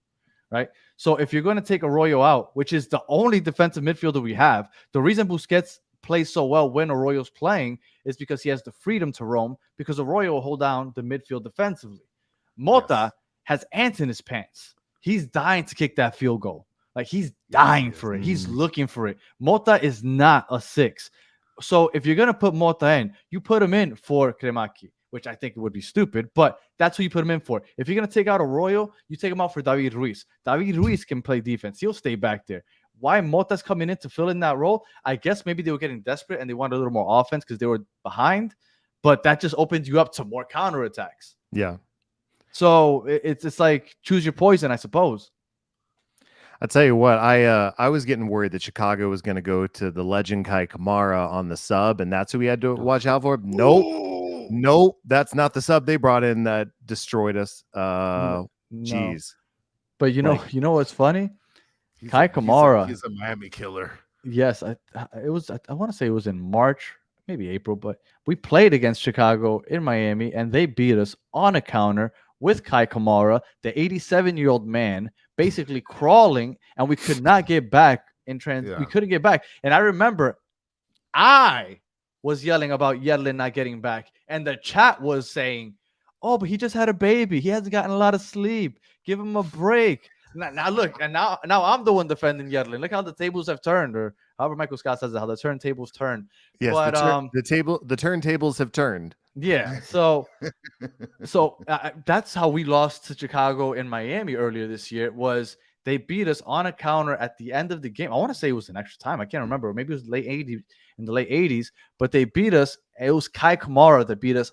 right? So if you're going to take Arroyo out, which is the only defensive midfielder we have, the reason Busquets plays so well when Arroyo's playing is because he has the freedom to roam, because Arroyo will hold down the midfield defensively. Mota has ants in his pants. He's dying to kick that field goal. Like, he's dying for it. He's looking for it. Mota is not a 6. So if you're going to put Mota in, you put him in for Kremaki, which I think would be stupid, but that's who you put him in for. If you're going to take out Arroyo, you take him out for David Ruiz. David Ruiz can play defense. He'll stay back there. Why Mota's coming in to fill in that role? I guess maybe they were getting desperate and they wanted a little more offense because they were behind, but that just opens you up to more counterattacks. Yeah. So it's like choose your poison, I suppose. I'll tell you what, I was getting worried that Chicago was going to go to the legend Kai Kamara on the sub, and that's who we had to watch out for. Nope, that's not the sub they brought in that destroyed us. Jeez. But you know what's funny? Kai Kamara. He's a Miami killer. Yes, I want to say it was in March, maybe April, but we played against Chicago in Miami, and they beat us on a counter with Kai Kamara, the 87-year-old man, basically crawling, and we could not get back in We couldn't get back. And I remember I was yelling about Yedlin not getting back, and the chat was saying, oh, but he just had a baby. He hasn't gotten a lot of sleep. Give him a break. Now look, and now I'm the one defending Yedlin. Look how the tables have turned, or however Michael Scott says it, how the turntables turn. Yes, but the turntables have turned. Yeah, so that's how we lost to Chicago in Miami earlier this year. Was they beat us on a counter at the end of the game? I want to say it was an extra time. I can't remember. Maybe it was in the late 80s. But they beat us. It was Kai Kamara that beat us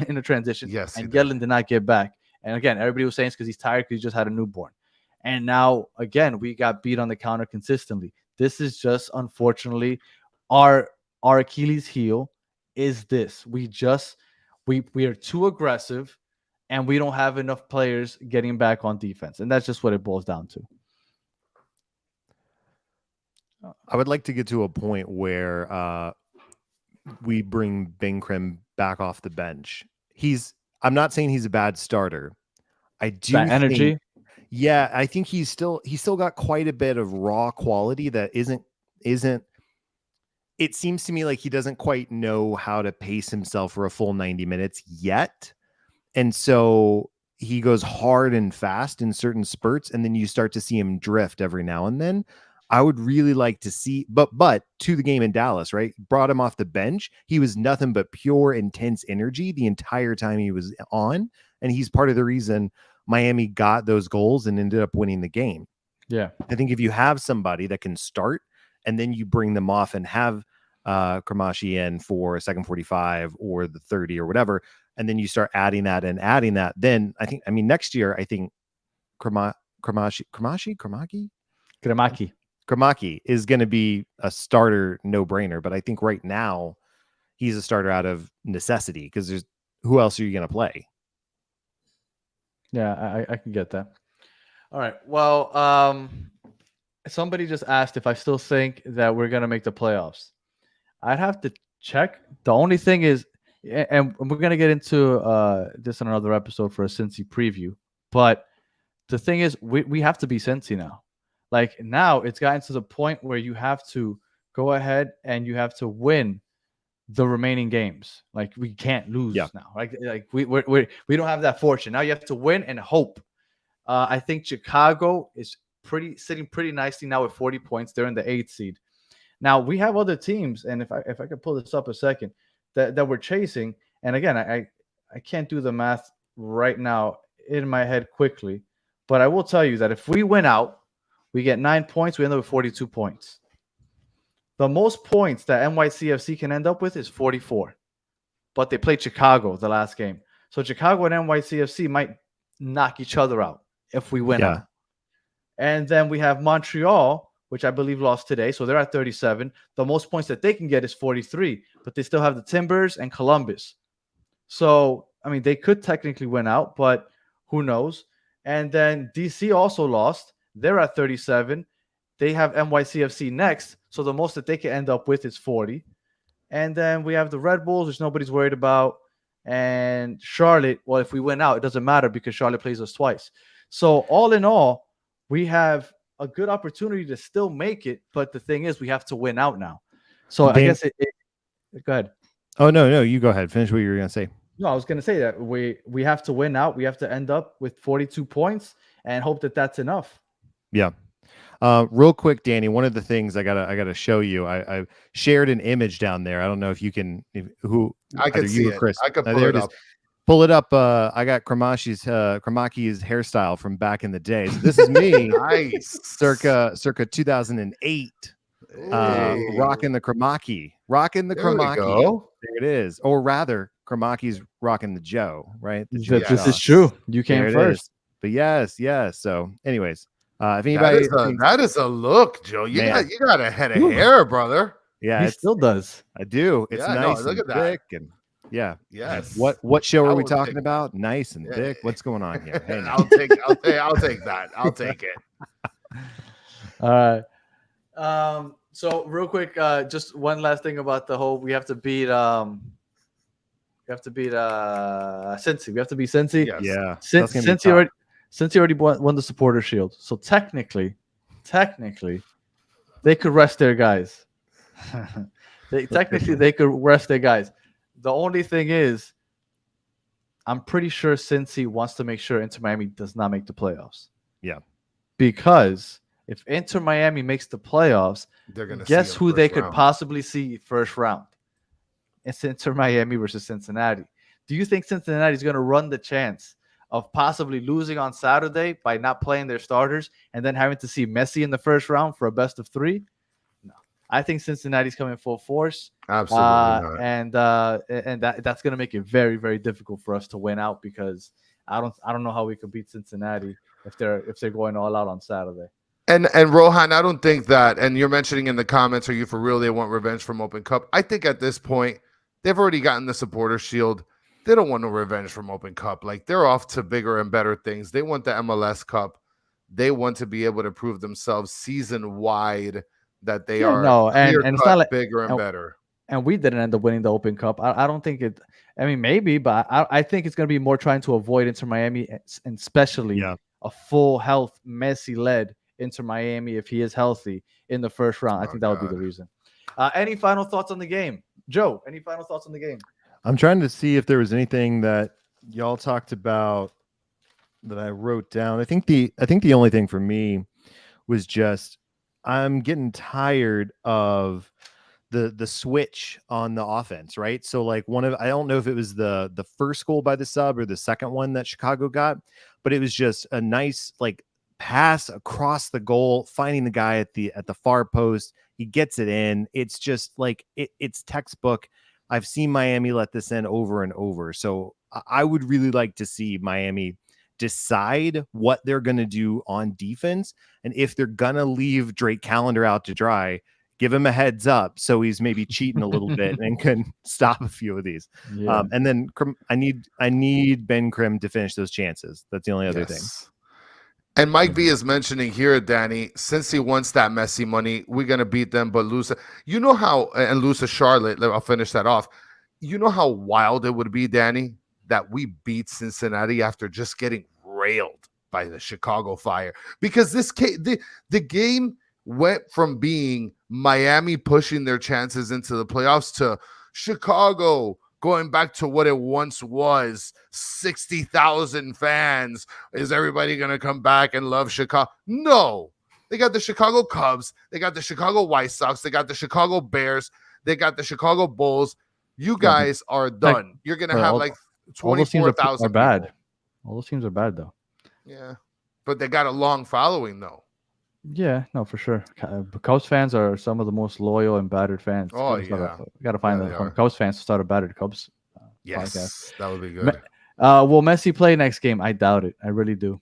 in the transition. Yes, and Yedlin did not get back. And again, everybody was saying it's because he's tired because he just had a newborn. And now again, we got beat on the counter consistently. This is just unfortunately our Achilles heel. Is this we are too aggressive and we don't have enough players getting back on defense, and that's just what it boils down to. I would like to get to a point where we bring Benkrem back off the bench. I'm not saying he's a bad starter. I do that energy. think, yeah, I think he's still got quite a bit of raw quality that isn't. It seems to me like he doesn't quite know how to pace himself for a full 90 minutes yet. And so he goes hard and fast in certain spurts, and then you start to see him drift every now and then. I would really like to see, but to the game in Dallas, right? Brought him off the bench. He was nothing but pure, intense energy the entire time he was on. And he's part of the reason Miami got those goals and ended up winning the game. Yeah. I think if you have somebody that can start and then you bring them off and have Kramashi in for a second 45 or the 30 or whatever, and then you start adding that, then next year, I think Kramaki is going to be a starter no-brainer. But I think right now he's a starter out of necessity because who else are you going to play? Yeah, I can get that. All right. Well, somebody just asked if I still think that we're going to make the playoffs. I'd have to check. The only thing is, and we're going to get into this in another episode for a Cincy preview, but the thing is, we have to be Cincy now. Like now it's gotten to the point where you have to go ahead and you have to win the remaining games. Like we can't lose now. Like we don't have that fortune. Now you have to win and hope. I think Chicago is sitting pretty nicely now with 40 points. They're in the 8th seed. Now we have other teams, and if I could pull this up a second, that we're chasing. And again, I can't do the math right now in my head quickly, but I will tell you that if we win out, we get 9 points. We end up with 42 points. The most points that NYCFC can end up with is 44, but they played Chicago the last game. So Chicago and NYCFC might knock each other out if we win out. And then we have Montreal, which I believe lost today. So they're at 37. The most points that they can get is 43, but they still have the Timbers and Columbus. So, I mean, they could technically win out, but who knows? And then DC also lost. They're at 37. They have NYCFC next. So the most that they can end up with is 40. And then we have the Red Bulls, which nobody's worried about. And Charlotte, well, if we win out, it doesn't matter because Charlotte plays us twice. So all in all, we have a good opportunity to still make it. But the thing is, we have to win out now. So I guess go ahead. Oh, no, you go ahead. Finish what you were going to say. No, I was going to say that we have to win out. We have to end up with 42 points and hope that that's enough. Yeah. Real quick, Danny, one of the things I gotta show you. I shared an image down there. I don't know if you can. I can see it. Chris. I can pull it up. Pull it up. I got Kramaki's hairstyle from back in the day. So this is me, nice, circa 2008. Rocking the Kramaki. There it is. Or rather, Kramaki's rocking the Joe. Right. This is true. You came first. But yes. So, anyways. If anybody that is a look, Joe. You got a head of hair, brother. Yeah, he still does. I do. It's nice look and at thick, that. and yes. What show are we talking about? Nice and thick. What's going on here? Hey, I'll take that. I'll take it. All right. So real quick, just one last thing about the whole. We have to beat. Cincy. We have to beat Cincy. Yes. Yeah. Cincy already won the Supporter Shield, so technically, they could rest their guys. They could rest their guys. The only thing is, I'm pretty sure Cincy wants to make sure Inter Miami does not make the playoffs. Yeah, because if Inter Miami makes the playoffs, they're gonna guess who they could possibly see first round? It's Inter Miami versus Cincinnati. Do you think Cincinnati is going to run the chance of possibly losing on Saturday by not playing their starters and then having to see Messi in the first round for a best of 3? No, I think Cincinnati's coming full force. Absolutely, and that's going to make it very, very difficult for us to win out because I don't know how we could beat Cincinnati if they're going all out on Saturday. And Rohan, I don't think that. And you're mentioning in the comments, are you for real? They want revenge from Open Cup. I think at this point they've already gotten the Supporter Shield. They don't want no revenge from Open Cup. Like, they're off to bigger and better things. They want the MLS Cup. They want to be able to prove themselves season-wide that they are and it's not like bigger and better. and we didn't end up winning the Open Cup. I don't think it. I mean, maybe, but I think it's going to be more trying to avoid Inter Miami, and especially a full health Messi-led Inter Miami if he is healthy in the first round. I think that would be the reason. Any final thoughts on the game, Joe? Any final thoughts on the game? I'm trying to see if there was anything that y'all talked about that I wrote down. I think the only thing for me was just I'm getting tired of the switch on the offense, right? So like I don't know if it was the first goal by the sub or the second one that Chicago got, but it was just a nice like pass across the goal, finding the guy at the far post. He gets it in. It's just like it's textbook. I've seen Miami let this in over and over. So I would really like to see Miami decide what they're going to do on defense. And if they're going to leave Drake Callender out to dry, give him a heads up so he's maybe cheating a little bit and can stop a few of these. Yeah. And then I need Ben Krim to finish those chances. That's the only other thing. And Mike B is mentioning here, Danny, since he wants that Messi money, we're going to beat them, but lose. You know how, and lose to Charlotte, I'll finish that off. You know how wild it would be, Danny, that we beat Cincinnati after just getting railed by the Chicago Fire? Because the game went from being Miami pushing their chances into the playoffs to Chicago going back to what it once was, 60,000 fans. Is everybody going to come back and love Chicago? No. They got the Chicago Cubs. They got the Chicago White Sox. They got the Chicago Bears. They got the Chicago Bulls. You guys are done. You're going to have like 24,000 bad. All those teams are bad, though. Yeah. But they got a long following, though. Yeah, no, for sure. Cubs fans are some of the most loyal and battered fans. Oh, yeah. Got to find the Cubs fans to start a battered Cubs yes, podcast. That would be good. Will Messi play next game? I doubt it. I really do.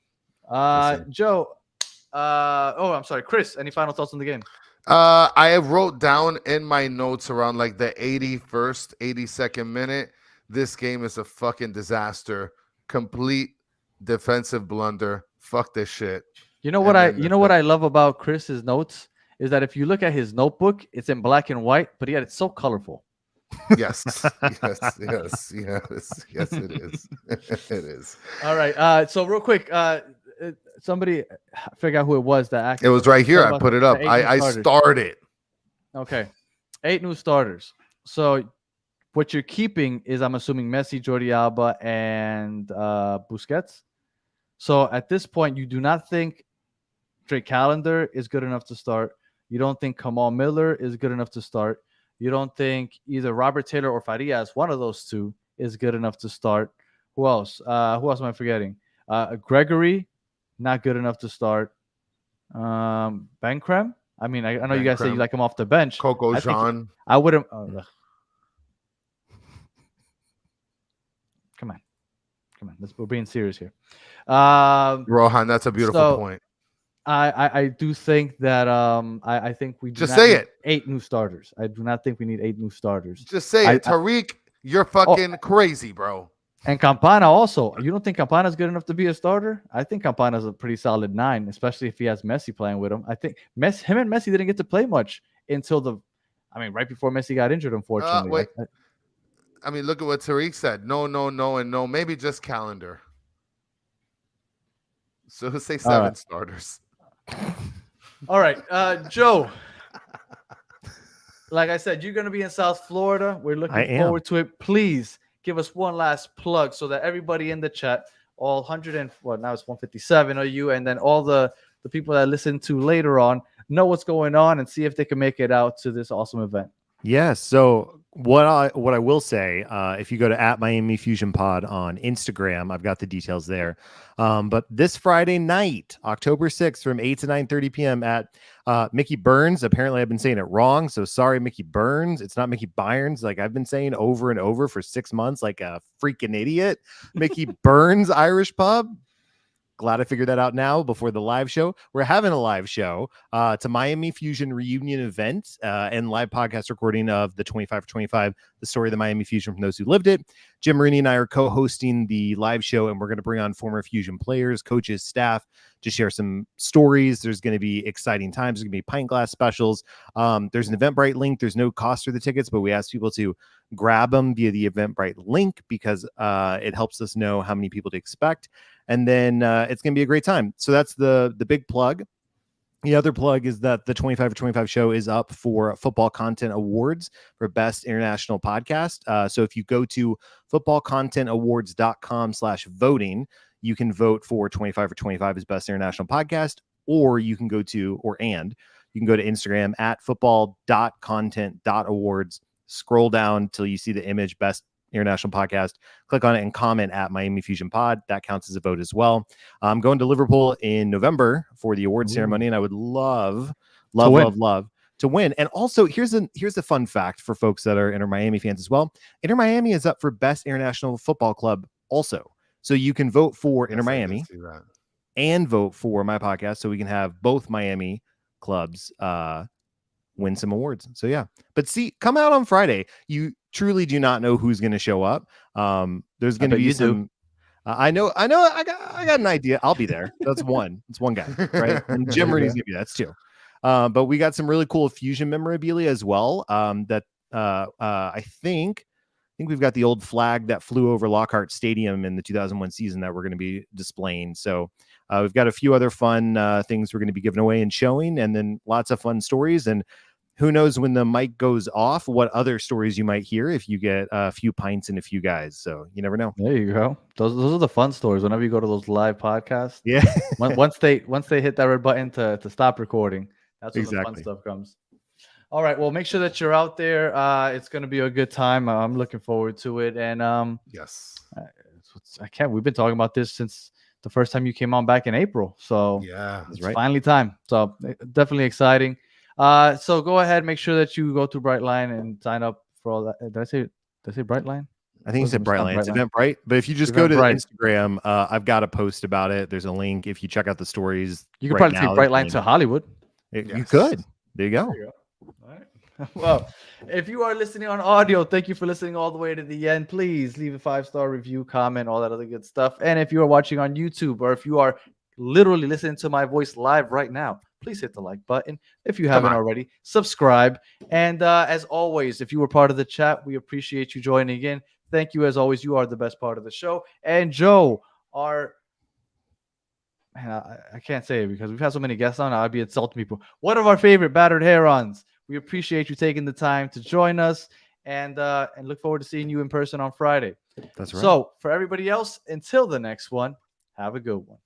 Joe, I'm sorry. Chris, any final thoughts on the game? I have wrote down in my notes around like the 81st, 82nd minute. This game is a fucking disaster. Complete defensive blunder. Fuck this shit. You know what I love about Chris's notes is that if you look at his notebook, it's in black and white, but yet it's so colorful. Yes, yes, it is. It is. All right. So real quick, somebody figure out who it was that actually. It was right here. I put it up. I started. Okay, 8 new starters. So what you're keeping is, I'm assuming, Messi, Jordi Alba, and Busquets. So at this point, you do not think Drake Callender is good enough to start. You don't think Kamal Miller is good enough to start. You don't think either Robert Taylor or Farias, one of those two, is good enough to start. Who else? Who else am I forgetting? Gregory, not good enough to start. Ben Krem. I mean, I know you guys say you like him off the bench. Coco Jean. I wouldn't. Come on. We're being serious here. Rohan, that's a beautiful point. I do think that I think we just say it. 8 new starters. I do not think we need 8 new starters. Just say it. Tariq, you're fucking crazy, bro. And Campana also. You don't think Campana's good enough to be a starter? I think Campana's a pretty solid 9, especially if he has Messi playing with him. I think him and Messi didn't get to play much until right before Messi got injured, unfortunately. Wait. I mean, look at what Tariq said. No, and no. Maybe just Calendar. So say 7 starters. All right, Joe. Like I said, you're going to be in South Florida. We're looking forward to it. Please give us one last plug so that everybody in the chat, all 100 and now it's 157 of you, and then all the people that listen to later on know what's going on and see if they can make it out to this awesome event. Yes. So what I will say, if you go to @Miami Fusion Pod on Instagram, I've got the details there. But this Friday night, October 6th, from 8 to 9:30 p.m. at Mickey Burns. Apparently, I've been saying it wrong, so sorry, Mickey Burns. It's not Mickey Byers, like I've been saying over and over for 6 months, like a freaking idiot. Mickey Burns Irish Pub. Glad I figured that out now before the live show. We're having a live show. It's a Miami Fusion reunion event and live podcast recording of the 25 for 25, the story of the Miami Fusion from those who lived it. Jim Marini and I are co-hosting the live show, and we're going to bring on former Fusion players, coaches, staff just share some stories. There's going to be exciting times. There's going to be pint glass specials. There's an Eventbrite link. There's no cost for the tickets, but we ask people to grab them via the Eventbrite link because it helps us know how many people to expect. And then it's going to be a great time. So that's the big plug. The other plug is that the 25 for 25 show is up for Football Content Awards for Best International Podcast. So if you go to footballcontentawards.com/voting, you can vote for 25 for 25 as Best International Podcast, or you can go to Instagram at football.content.awards, scroll down till you see the image Best International Podcast, click on it and comment at Miami Fusion Pod. That counts as a vote as well. I'm going to Liverpool in November for the award ceremony, and I would love to win. And also, here's a fun fact for folks that are Inter Miami fans as well. Inter Miami is up for Best International Football Club also. So you can vote for Inter Miami and vote for my podcast, so we can have both Miami clubs win some awards. So yeah, but see, come out on Friday. You truly do not know who's going to show up. There's going to be some. I know. I got an idea. I'll be there. That's one. It's one guy, right? And Jim Rooney's going to be there. That's two. But we got some really cool Fusion memorabilia as well. I think we've got the old flag that flew over Lockhart Stadium in the 2001 season that we're going to be displaying. So we've got a few other fun things we're going to be giving away and showing, and then lots of fun stories. And who knows when the mic goes off, what other stories you might hear if you get a few pints and a few guys. So you never know. There you go. Those are the fun stories. Whenever you go to those live podcasts, yeah. once they hit that red button to stop recording, that's when the fun stuff comes. All right. Well, make sure that you're out there. It's going to be a good time. I'm looking forward to it. And yes, we've been talking about this since the first time you came on back in April. So yeah, it's finally time. So definitely exciting. So go ahead, make sure that you go to Brightline and sign up for all that. Did I say Brightline? I think you said Brightline. It's Eventbrite. But if you just go to Instagram, I've got a post about it. There's a link. If you check out the stories, you can probably take Brightline to Hollywood. You could. There you go. All right. Well, if you are listening on audio, thank you for listening all the way to the end. Please leave a 5-star review, comment, all that other good stuff. And if you are watching on YouTube, or if you are literally listening to my voice live right now, please hit the like button. If you haven't already, subscribe. And as always, if you were part of the chat, we appreciate you joining in. Thank you. As always, you are the best part of the show. And Joe, I can't say it because we've had so many guests on. I'd be insulting people. One of our favorite battered Herons. We appreciate you taking the time to join us, and look forward to seeing you in person on Friday. That's right. So for everybody else, until the next one, have a good one.